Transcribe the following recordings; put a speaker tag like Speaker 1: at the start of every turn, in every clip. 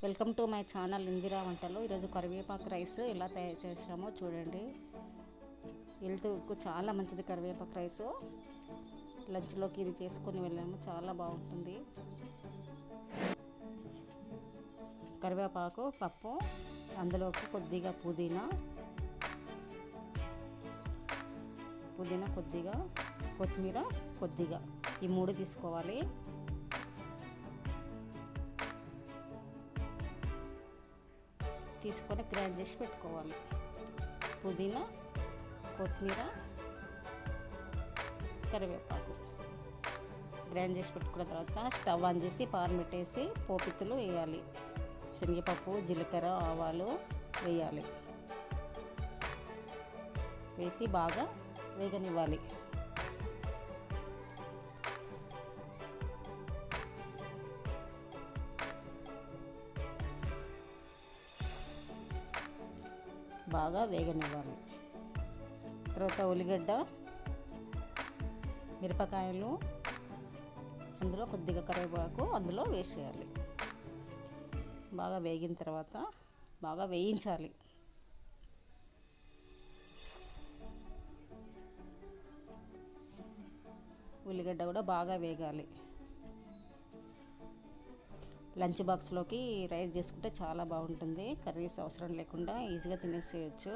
Speaker 1: Welcome to my channel Indira వంటలు. ఈరోజు కరివేపాకు రైస్ ఎలా తయారు చేసామో చూడండి. హెల్త్కు చాలా మంచిది కరివేపాకు రైస్. లంచ్లోకి ఇది చేసుకొని వెళ్ళాము, చాలా బాగుంటుంది. కరివేపాకు కప్పు, అందులోకి కొద్దిగా పుదీనా కొద్దిగా, కొత్తిమీర కొద్దిగా, ఈ మూడు తీసుకోవాలి. తీసుకొని గ్రైండ్ చేసి పెట్టుకోవాలి. పుదీనా, కొత్తిమీర, కరివేపాకు గ్రైండ్ చేసి పెట్టుకున్న తర్వాత స్టవ్ ఆన్ చేసి పాన్ పెట్టేసి పోపిత్తులు వేయాలి. శనగపప్పు, జీలకర్ర, ఆవాలు వేయాలి. వేసి బాగా వేగనివ్వాలి. బాగా వేగనివ్వాలి. తర్వాత ఉల్లిగడ్డ, మిరపకాయలు, అందులో కొద్దిగా కరివేపాకు అందులో వేసేయాలి. బాగా వేగిన తర్వాత బాగా వేయించాలి. ఉల్లిగడ్డ కూడా బాగా వేగాలి. లంచ్ బాక్స్లోకి రైస్ చేసుకుంటే చాలా బాగుంటుంది. కర్రీస్ అవసరం లేకుండా ఈజీగా తినేసేయచ్చు.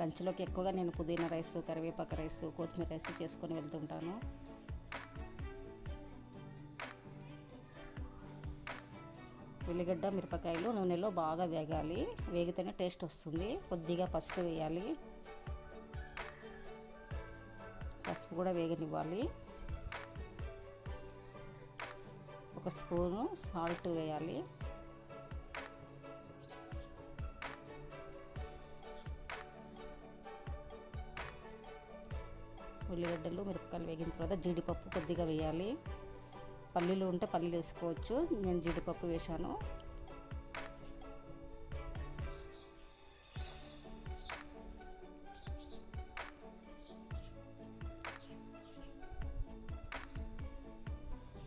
Speaker 1: లంచ్లోకి ఎక్కువగా నేను పుదీనా రైస్, కరివేపాకు రైస్, కొత్తిమీర రైస్ చేసుకొని వెళ్తుంటాను. ఉల్లిగడ్డ, మిరపకాయలు నూనెలో బాగా వేగాలి. వేగితేనే టేస్ట్ వస్తుంది. కొద్దిగా పసుపు వేయాలి. పసుపు కూడా వేగనివ్వాలి. ఒక స్పూను సాల్ట్ వేయాలి. ఉల్లిగడ్డలు, మిరపకాయలు వేగిన తర్వాత జీడిపప్పు కొద్దిగా వేయాలి. పల్లీలు ఉంటే పల్లీలు వేసుకోవచ్చు, నేను జీడిపప్పు వేసాను.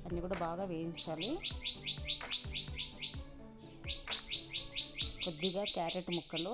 Speaker 1: అన్నీ కూడా బాగా వేయించాలి. కొద్దిగా క్యారెట్ ముక్కలు,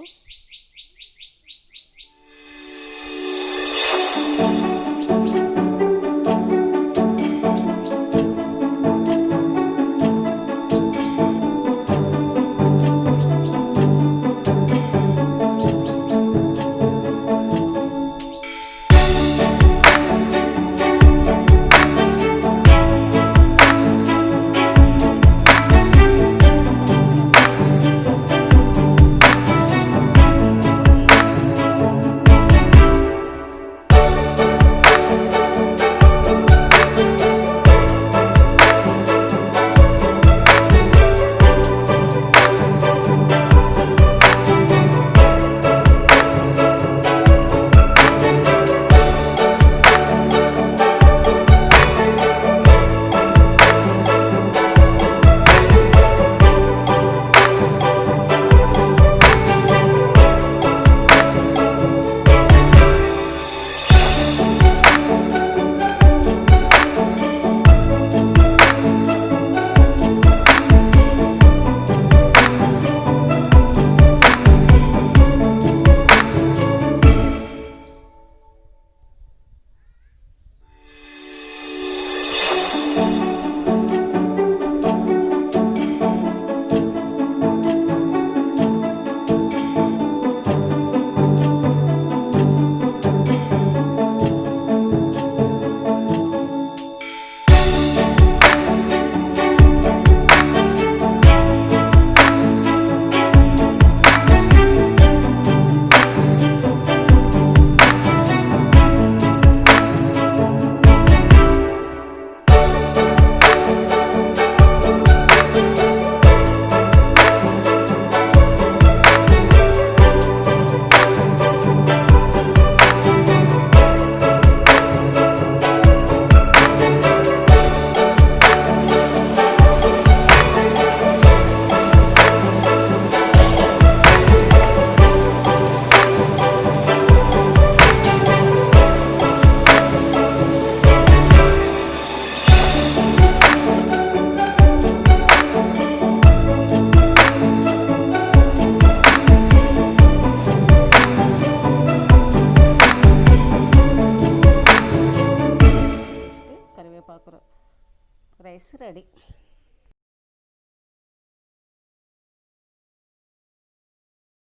Speaker 1: రైస్ రెడీ.